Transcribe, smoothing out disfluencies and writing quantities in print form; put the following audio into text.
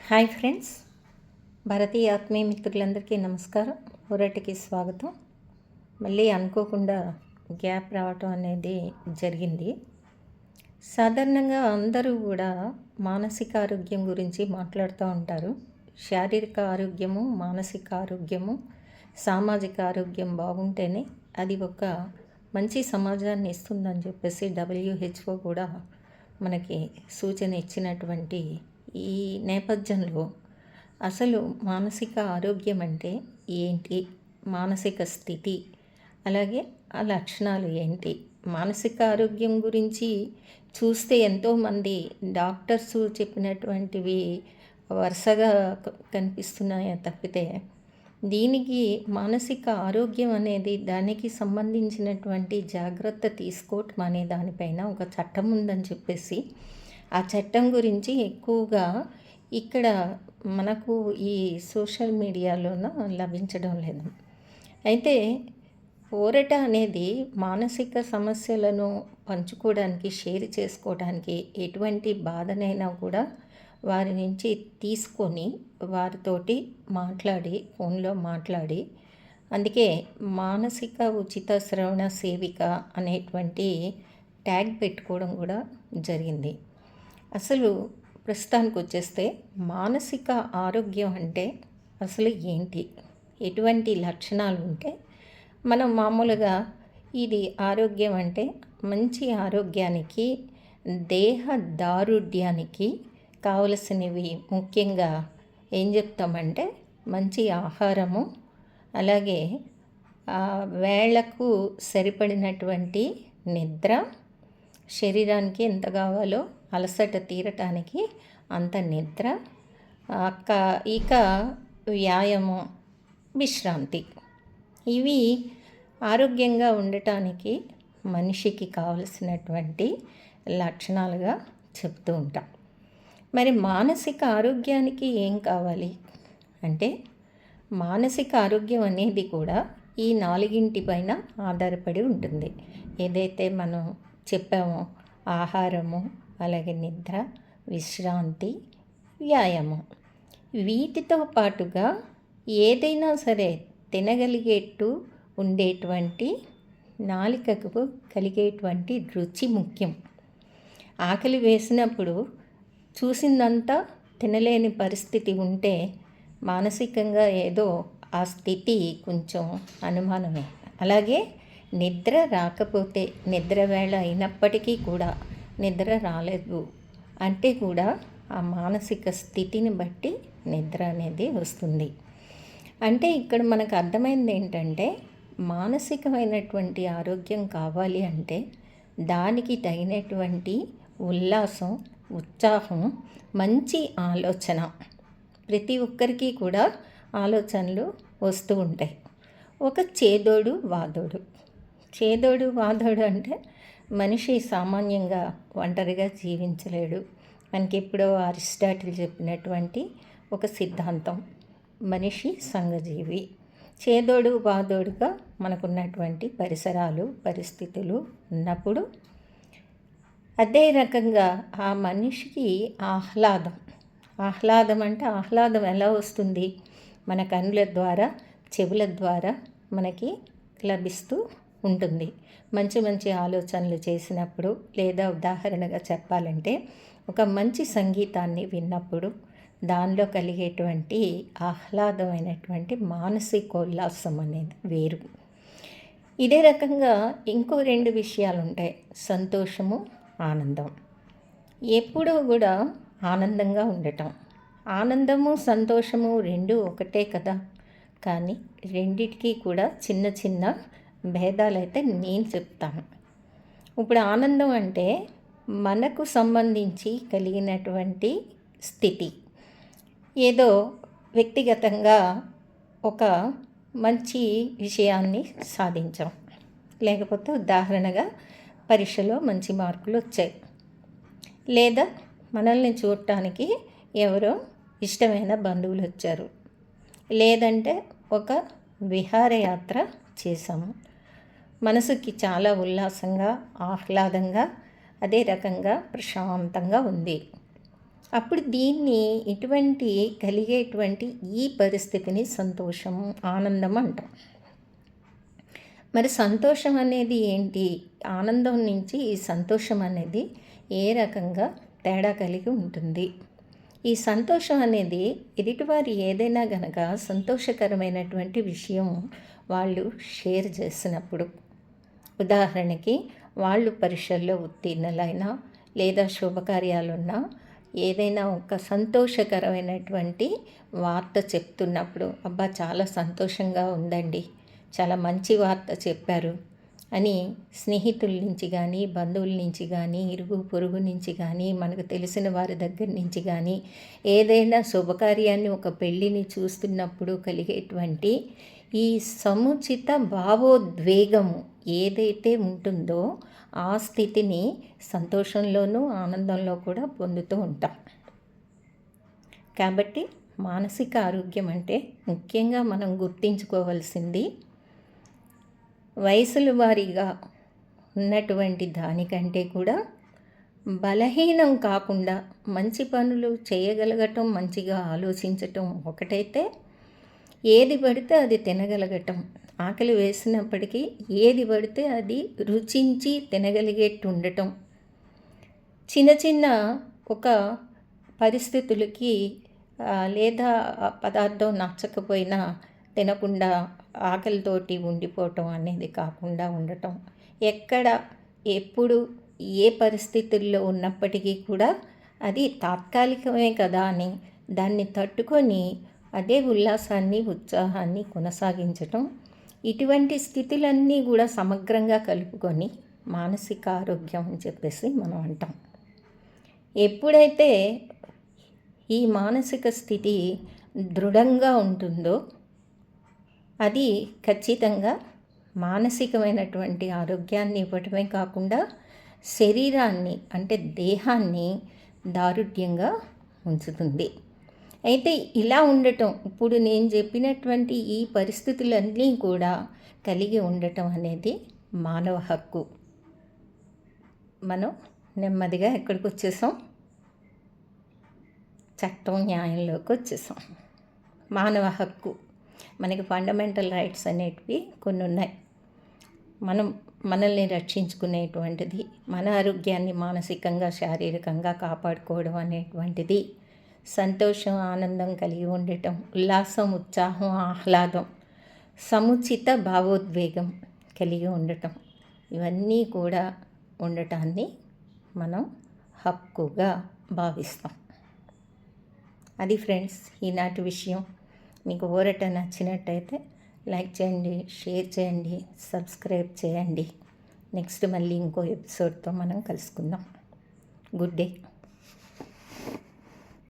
Hi friends, భారతీయ ఆత్మీయ మిత్రులందరికీ నమస్కారం. ఊరటికి స్వాగతం. మళ్ళీ అనుకోకుండా గ్యాప్ రావటం అనేది జరిగింది. సాధారణంగా అందరూ కూడా మానసిక ఆరోగ్యం గురించి మాట్లాడుతూ ఉంటారు. శారీరక ఆరోగ్యము, మానసిక ఆరోగ్యము, సామాజిక ఆరోగ్యం బాగుంటేనే అది ఒక మంచి సమాజాన్ని ఇస్తుందని చెప్పేసి WHO కూడా మనకి సూచన ఇచ్చినటువంటి ఈ నేపథ్యంలో అసలు మానసిక ఆరోగ్యం అంటే ఏంటి, మానసిక స్థితి, అలాగే ఆ లక్షణాలు ఏంటి? మానసిక ఆరోగ్యం గురించి చూస్తే ఎంతోమంది డాక్టర్స్ చెప్పినటువంటివి వరుసగా కనిపిస్తున్నాయే తప్పితే దీనికి మానసిక ఆరోగ్యం అనేది దానికి సంబంధించినటువంటి జాగ్రత్త తీసుకోవటం అనే దానిపైన ఒక చట్టం ఉందని చెప్పేసి ఆ చట్టం గురించి ఎక్కువగా ఇక్కడ మనకు ఈ సోషల్ మీడియాలోన లభించడం లేదు. అయితే ఊరట అనేది మానసిక సమస్యలను పంచుకోవడానికి, షేర్ చేసుకోవడానికి, ఎటువంటి బాధనైనా కూడా వారి నుంచి తీసుకొని వారితోటి మాట్లాడి, ఫోన్లో మాట్లాడి, అందుకే మానసిక ఉచిత శ్రవణ సేవిక అనేటువంటి ట్యాగ్ పెట్టుకోవడం కూడా జరిగింది. అసలు ప్రస్తుతానికి వచ్చేస్తే మానసిక ఆరోగ్యం అంటే అసలు ఏంటి, ఎటువంటి లక్షణాలు ఉంటే మనం మామూలుగా ఇది ఆరోగ్యం అంటే మంచి ఆరోగ్యానికి, దేహ దారుఢ్యానికి కావలసినవి ముఖ్యంగా ఏం చెప్తామంటే మంచి ఆహారము, అలాగే వేళకు సరిపడినటువంటి నిద్ర, శరీరానికి ఎంత కావాలో అలసట తీరటానికి అంత నిద్ర, ఇక వ్యాయామం, విశ్రాంతి, ఇవి ఆరోగ్యంగా ఉండటానికి మనిషికి కావలసినటువంటి లక్షణాలుగా చెప్తూ ఉంటాం. మరి మానసిక ఆరోగ్యానికి ఏం కావాలి అంటే మానసిక ఆరోగ్యం అనేది కూడా ఈ నాలుగింటిపైన ఆధారపడి ఉంటుంది. ఏదైతే మనం చెప్పామో ఆహారము, అలాగే నిద్ర, విశ్రాంతి, వ్యాయామం, వీటితో పాటుగా ఏదైనా సరే తినగలిగేట్టు ఉండేటువంటి నాలికకు కలిగేటువంటి రుచి ముఖ్యం. ఆకలి వేసినప్పుడు చూసిందంతా తినలేని పరిస్థితి ఉంటే మానసికంగా ఏదో ఆ స్థితి కొంచెం అనుమానమే. అలాగే నిద్ర రాకపోతే, నిద్ర వేళ అయినప్పటికీ కూడా నిద్ర రాలేదు అంటే కూడా ఆ మానసిక స్థితిని బట్టి నిద్ర అనేది వస్తుంది. అంటే ఇక్కడ మనకు అర్థమైంది ఏంటంటే మానసికమైనటువంటి ఆరోగ్యం కావాలి అంటే దానికి తగినటువంటి ఉల్లాసం, ఉత్సాహం, మంచి ఆలోచన, ప్రతి ఒక్కరికి కూడా ఆలోచనలు వస్తూ ఉంటాయి. ఒక చేదోడు వాదోడు అంటే మనిషి సామాన్యంగా ఒంటరిగా జీవించలేడు. మనకి ఎప్పుడో అరిస్టాటిల్ చెప్పినటువంటి ఒక సిద్ధాంతం, మనిషి సంఘజీవి. చేదోడు వాదోడుగా మనకున్నటువంటి పరిసరాలు, పరిస్థితులు ఉన్నప్పుడు అదే రకంగా ఆ మనిషికి ఆహ్లాదం అంటే ఆహ్లాదం ఎలా వస్తుంది? మన కన్నుల ద్వారా, చెవుల ద్వారా మనకి లభిస్తూ ఉంటుంది. మంచి మంచి ఆలోచనలు చేసినప్పుడు, లేదా ఉదాహరణగా చెప్పాలంటే ఒక మంచి సంగీతాన్ని విన్నప్పుడు దానిలో కలిగేటువంటి ఆహ్లాదమైనటువంటి మానసికోల్లాసం అనేది వేరు. ఇదే రకంగా ఇంకో రెండు విషయాలు ఉంటాయి, సంతోషము, ఆనందం. ఎప్పుడూ కూడా ఆనందంగా ఉండటం, ఆనందము, సంతోషము రెండు ఒకటే కదా. కానీ రెండిటికి కూడా చిన్న చిన్న భేదాలైతే నేను చెప్తాను. ఇప్పుడు ఆనందం అంటే మనకు సంబంధించి కలిగినటువంటి స్థితి, ఏదో వ్యక్తిగతంగా ఒక మంచి విషయాన్ని సాధించాం, లేకపోతే ఉదాహరణగా పరీక్షలో మంచి మార్కులు వచ్చాయి, లేదా మనల్ని చూడటానికి ఎవరో ఇష్టమైన బంధువులు వచ్చారు, లేదంటే ఒక విహారయాత్ర చేసాము, మనసుకి చాలా ఉల్లాసంగా, ఆహ్లాదంగా, అదే రకంగా ప్రశాంతంగా ఉంది. అప్పుడు దీన్ని ఇటువంటి కలిగేటువంటి ఈ పరిస్థితిని సంతోషం, ఆనందం అంటాం. మరి సంతోషం అనేది ఏంటి? ఆనందం నుంచి ఈ సంతోషం అనేది ఏ రకంగా తేడా కలిగి ఉంటుంది? ఈ సంతోషం అనేది ఎదుటివారు ఏదైనా గనక సంతోషకరమైనటువంటి విషయం వాళ్ళు షేర్ చేసినప్పుడు, ఉదాహరణకి వాళ్ళు పరీక్షల్లో ఉత్తీర్ణులైనా లేదా శుభకార్యాలున్నా ఏదైనా ఒక సంతోషకరమైనటువంటి వార్త చెప్తున్నప్పుడు, అబ్బా చాలా సంతోషంగా ఉందండి, చాలా మంచి వార్త చెప్పారు అని స్నేహితుల నుంచి కానీ, బంధువుల నుంచి కానీ, ఇరుగు పొరుగు నుంచి కానీ, మనకు తెలిసిన వారి దగ్గర నుంచి కానీ, ఏదైనా శుభకార్యాన్ని, ఒక పెళ్ళిని చూస్తున్నప్పుడు కలిగేటువంటి ఈ సముచిత భావోద్వేగము ఏదైతే ఉంటుందో ఆ స్థితిని సంతోషంలోనూ ఆనందంలో కూడా పొందుతూ ఉంటాం. కాబట్టి మానసిక ఆరోగ్యం అంటే ముఖ్యంగా మనం గుర్తించుకోవాల్సింది వయసుల వారీగా ఉన్నటువంటి దానికంటే కూడా బలహీనం కాకుండా మంచి పనులు చేయగలగటం, మంచిగా ఆలోచించటం ఒకటైతే, ఏది పడితే అది తినగలగటం, ఆకలి వేసినప్పటికీ ఏది పడితే అది రుచించి తినగలిగేట్టు ఉండటం, చిన్న చిన్న ఒక పరిస్థితులకి లేదా పదార్థం నచ్చకపోయినా తినకుండా ఆకలితోటి ఉండిపోవటం అనేది కాకుండా ఉండటం, ఎక్కడ ఎప్పుడు ఏ పరిస్థితుల్లో ఉన్నప్పటికీ కూడా అది తాత్కాలికమే కదా అని దాన్ని తట్టుకొని అదే ఉల్లాసాన్ని, ఉత్సాహాన్ని కొనసాగించటం, ఇటువంటి స్థితులన్నీ కూడా సమగ్రంగా కలుపుకొని మానసిక ఆరోగ్యం అని చెప్పేసి మనం అంటాం. ఎప్పుడైతే ఈ మానసిక స్థితి దృఢంగా ఉంటుందో అది ఖచ్చితంగా మానసికమైనటువంటి ఆరోగ్యాన్ని ఇవ్వటమే కాకుండా శరీరాన్ని అంటే దేహాన్ని దారుఢ్యంగా ఉంచుతుంది. అయితే ఇలా ఉండటం, ఇప్పుడు నేను చెప్పినటువంటి ఈ పరిస్థితులన్నీ కూడా కలిగి ఉండటం అనేది మానవ హక్కు. మనం నెమ్మదిగా ఎక్కడికి వచ్చేసాం? చట్టం, న్యాయంలోకి వచ్చేసాం. మానవ హక్కు, మనకి ఫండమెంటల్ రైట్స్ అనేటివి కొన్ని ఉన్నాయి. మనల్ని రక్షించుకునేటువంటిది, మన ఆరోగ్యాన్ని మానసికంగా, శారీరకంగా కాపాడుకోవడం అనేటువంటిది, సంతోషం, ఆనందం కలిగి ఉండటం, ఉల్లాసం, ఉత్సాహం, ఆహ్లాదం, సముచిత భావోద్వేగం కలిగి ఉండటం, ఇవన్నీ కూడా ఉండటాన్ని మనం హక్కుగా భావిస్తాం. అది ఫ్రెండ్స్ ఈనాటి విషయం. మీకు ఊరట నచ్చినట్టయితే లైక్ చేయండి, షేర్ చేయండి, సబ్స్క్రైబ్ చేయండి. నెక్స్ట్ మళ్ళీ ఇంకో ఎపిసోడ్తో మనం కలుసుకుందాం. Good day.